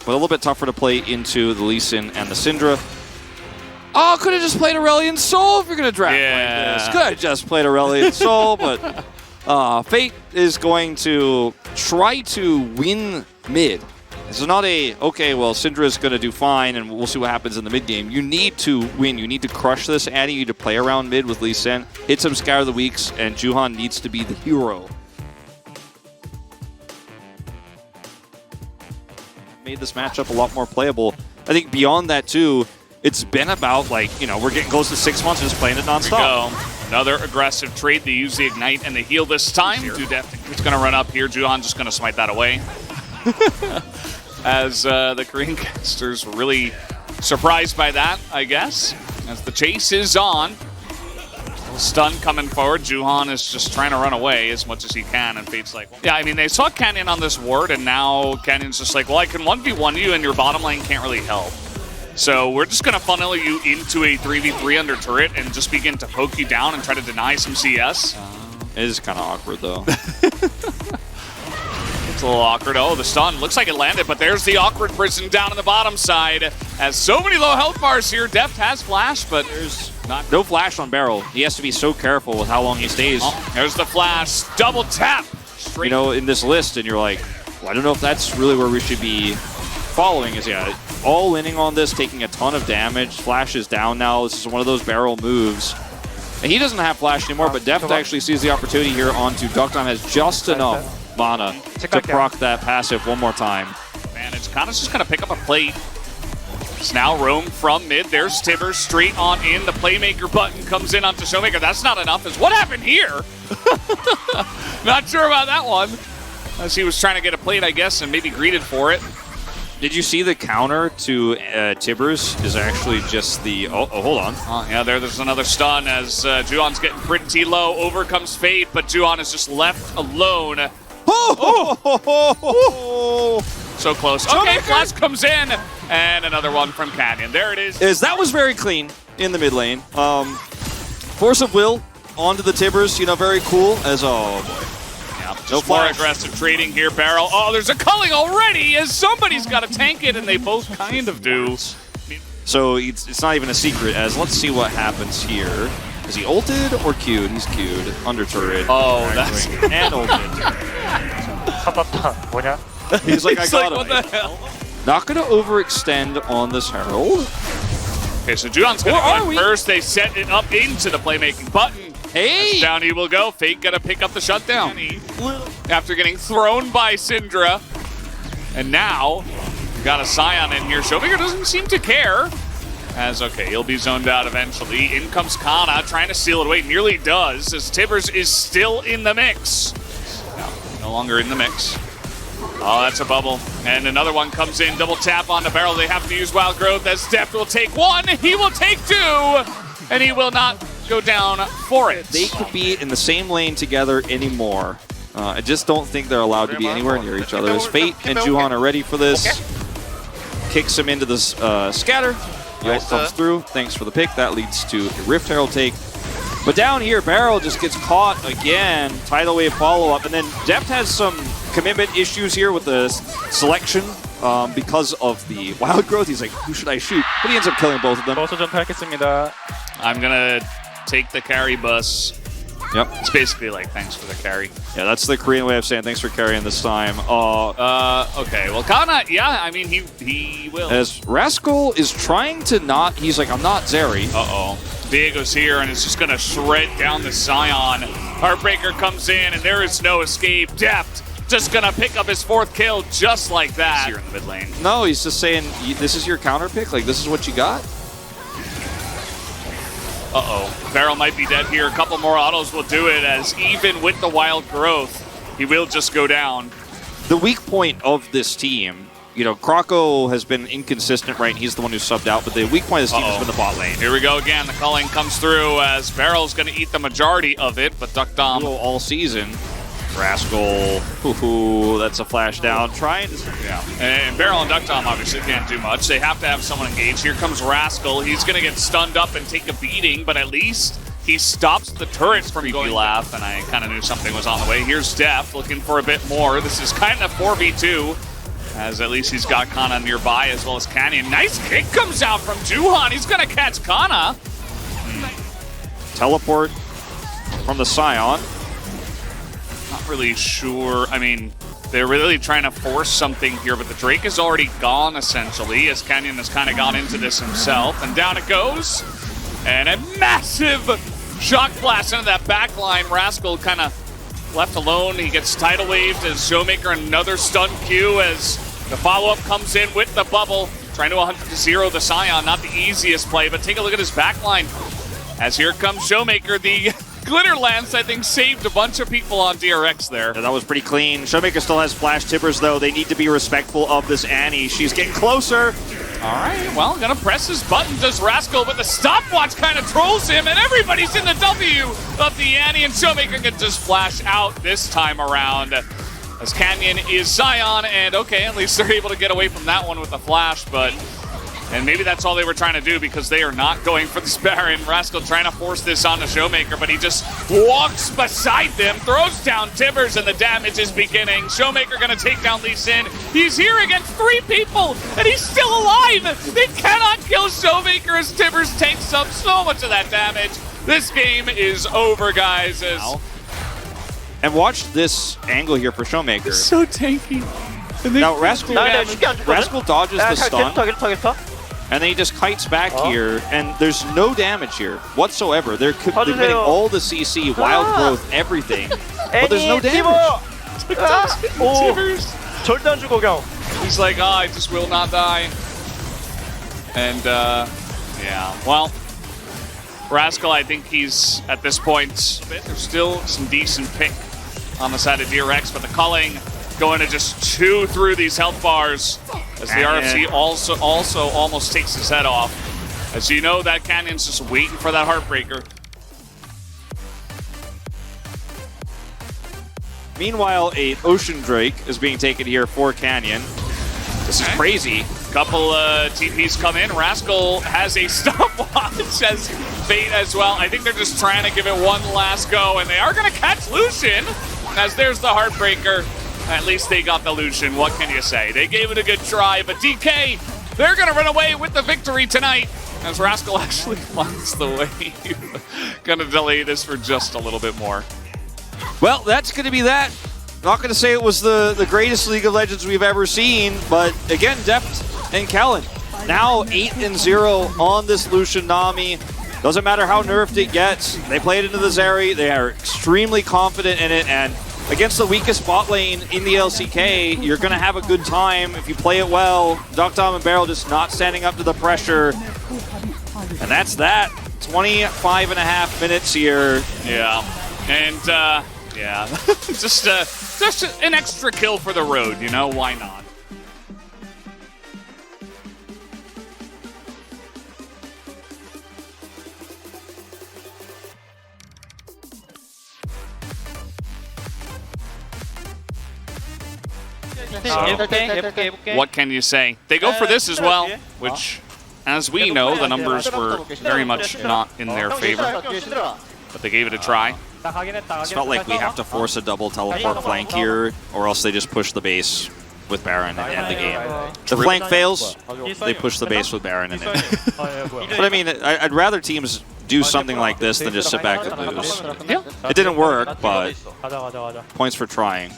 but a little bit tougher to play into the Lee Sin and the Syndra. Oh, could have just played Aurelion Sol if you're going to draft like this. Could have just played Aurelion Sol, but Fate is going to try to win mid. This is not a, okay, well, Syndra is going to do fine, and we'll see what happens in the mid game. You need to win. You need to crush this, Addy. You need to play around mid with Lee Sin, hit some Scatter the Weeks, and Juhan needs to be the hero. Made this matchup a lot more playable. I think beyond that, too, it's been about, like, you know, we're getting close to 6 months just playing it nonstop. Another aggressive trade. They use the Ignite and the heal this time. It's going to run up here. Juhan just going to smite that away. As the Korean casters were really surprised by that, I guess. As the chase is on. Stun coming forward. Juhan is just trying to run away as much as he can, and Fate's like, well, yeah, I mean, they saw Canyon on this ward, and now Canyon's just like, well, I can 1v1 you, and your bottom lane can't really help. So we're just going to funnel you into a 3v3 under turret and just begin to poke you down and try to deny some CS. It is kind of awkward, though. It's a little awkward. Oh, the stun. Looks like it landed, but there's the awkward prison down on the bottom side. As so many low health bars here. Deft has flash, but there's no flash on Barrel. He has to be so careful with how long he stays. Oh, there's the flash. Double tap. Straight. You know, in this list, and you're like, well, I don't know if that's really where we should be following. Is, yeah, all inning on this, taking a ton of damage. Flash is down now. This is one of those Barrel moves. And he doesn't have flash anymore, but Deft actually sees the opportunity here onto Duckdown. Has just enough mana to proc that passive one more time. Advantage. Kana's just going to pick up a plate. It's now roam from mid. There's Tibbers straight on in. The Playmaker button comes in onto Showmaker. That's not enough. What happened here? Not sure about that one. As he was trying to get a plate, I guess, and maybe greeted for it. Did you see the counter to Tibbers is actually just the... Oh, hold on. Yeah, there's another stun as Juhan's getting pretty low. Over comes Fate, but Juhan is just left alone. So close. Okay, Flash comes in, and another one from Canyon. There it is. That was very clean in the mid lane. Force of Will onto the Tibbers, you know, very cool. As, oh boy. No more aggressive trading here, Barrel. Oh, there's a culling already, as somebody's got to tank it, and they both kind of do. So it's not even a secret, as let's see what happens here. Is he ulted or queued? He's queued. Under turret. Oh, that's... And ulted. He's like, I got him. What the hell? Not going to overextend on this Herald. Okay, so Juhan's going to go in first. They set it up into the playmaking button. Hey! Down he will go. Fate got to pick up the shutdown. After getting thrown by Syndra. And now, got a Scion in here. Showmaker doesn't seem to care. As, okay, he'll be zoned out eventually. In comes Kana, trying to seal it away. Nearly does, as Tibbers is still in the mix. No longer in the mix. Oh, that's a bubble. And another one comes in. Double tap on the Barrel. They have to use Wild Growth, as Deft will take one. He will take two. And he will not go down for it. They could be in the same lane together anymore. I just don't think they're allowed to be anywhere near each other. As Fate and Juhan are ready for this. Kicks him into this scatter. Ult comes through. Thanks for the pick. That leads to a Rift Herald take. But down here, Barrel just gets caught again. Tidal Wave follow-up. And then Deft has some commitment issues here with the selection because of the Wild Growth. He's like, who should I shoot? But he ends up killing both of them. I'm going to take the carry bus. Yep. It's basically like, thanks for the carry. Yeah, that's the Korean way of saying thanks for carrying this time. Okay, well, Kana, yeah, I mean, he will. As Rascal is trying to not, he's like, I'm not Zeri. Uh-oh. Diego's here, and it's just going to shred down the Scion. Heartbreaker comes in, and there is no escape. Deft just going to pick up his 4th kill just like that. Here in the mid lane. No, he's just saying, this is your counter pick? Like, this is what you got? Uh-oh. Barrel might be dead here. A couple more autos will do it, as even with the Wild Growth, he will just go down. The weak point of this team, you know, Kroko has been inconsistent, right? He's the one who subbed out, but the weak point of this team has been the bot lane. Here we go again. The culling comes through as Barrel's going to eat the majority of it, but Duckdom all season. Rascal, ooh, that's a flash down. Trying to, yeah. And Barrel and Duckdom obviously can't do much. They have to have someone engaged. Here comes Rascal. He's going to get stunned up and take a beating, but at least he stops the turrets from going laugh, and I kind of knew something was on the way. Here's Deft looking for a bit more. This is kind of 4v2. as at least he's got Kana nearby as well as Canyon. Nice kick comes out from Juhan. He's going to catch Kana. Teleport from the Scion. Not really sure. I mean, they're really trying to force something here, but the Drake is already gone, essentially, as Canyon has kind of gone into this himself. And down it goes. And a massive shock blast into that back line. Rascal kind of left alone. He gets tidal waved as Showmaker another stun Q as the follow-up comes in with the bubble. Trying to 100-0 the Scion. Not the easiest play, but take a look at his back line. As here comes Showmaker. The Glitter Lance, I think, saved a bunch of people on DRX there. Yeah, that was pretty clean. Showmaker still has Flash Tibbers, though. They need to be respectful of this Annie. She's getting closer. All right, well, gonna press his button, does Rascal, but the stopwatch kind of trolls him, and everybody's in the W of the Annie, and Showmaker can just flash out this time around. As Canyon is Scion, and okay, at least they're able to get away from that one with the flash, but... And maybe that's all they were trying to do because they are not going for this Baron. Rascal trying to force this on the Showmaker, but he just walks beside them, throws down Tibbers, and the damage is beginning. Showmaker going to take down Lee Sin. He's here against 3 people, and he's still alive. They cannot kill Showmaker as Tibbers takes up so much of that damage. This game is over, guys. And watch this angle here for Showmaker. It's so tanky. Now Rascal dodges the stun. And then he just kites back here, and there's no damage here whatsoever. They're committing all the CC, wild growth, everything, but there's no damage. He's like, I just will not die. And, yeah, well, Rascal, I think he's, at this point, there's still some decent pick on the side of DRX, but the culling going to just chew through these health bars as the RFC also almost takes his head off. As you know, that Canyon's just waiting for that Heartbreaker. Meanwhile, a Ocean Drake is being taken here for Canyon. This is crazy. Couple TPs come in. Rascal has a stopwatch as Fate as well. I think they're just trying to give it one last go, and they are going to catch Lucian as there's the Heartbreaker. At least they got the Lucian. What can you say? They gave it a good try, but DK, they're going to run away with the victory tonight as Rascal actually finds the wave. Going to delay this for just a little bit more. Well, that's going to be that. Not going to say it was the greatest League of Legends we've ever seen, but again, Deft and Kellen now 8-0 on this Lucian Nami. Doesn't matter how nerfed it gets. They play it into the Zeri. They are extremely confident in it, and against the weakest bot lane in the LCK, you're going to have a good time if you play it well. Dogtom and Barrel just not standing up to the pressure. And that's that. 25.5 minutes here. Yeah. And, yeah. just an extra kill for the road, you know? Why not? What can you say? They go for this as well, which, as we know, the numbers were very much not in their favor, but they gave it a try. It's felt like we have to force a double teleport flank here, or else they just push the base with Baron and end the game. The flank fails, they push the base with Baron and end it. But I mean, I'd rather teams do something like this than just sit back and lose. Yeah. It didn't work, but points for trying.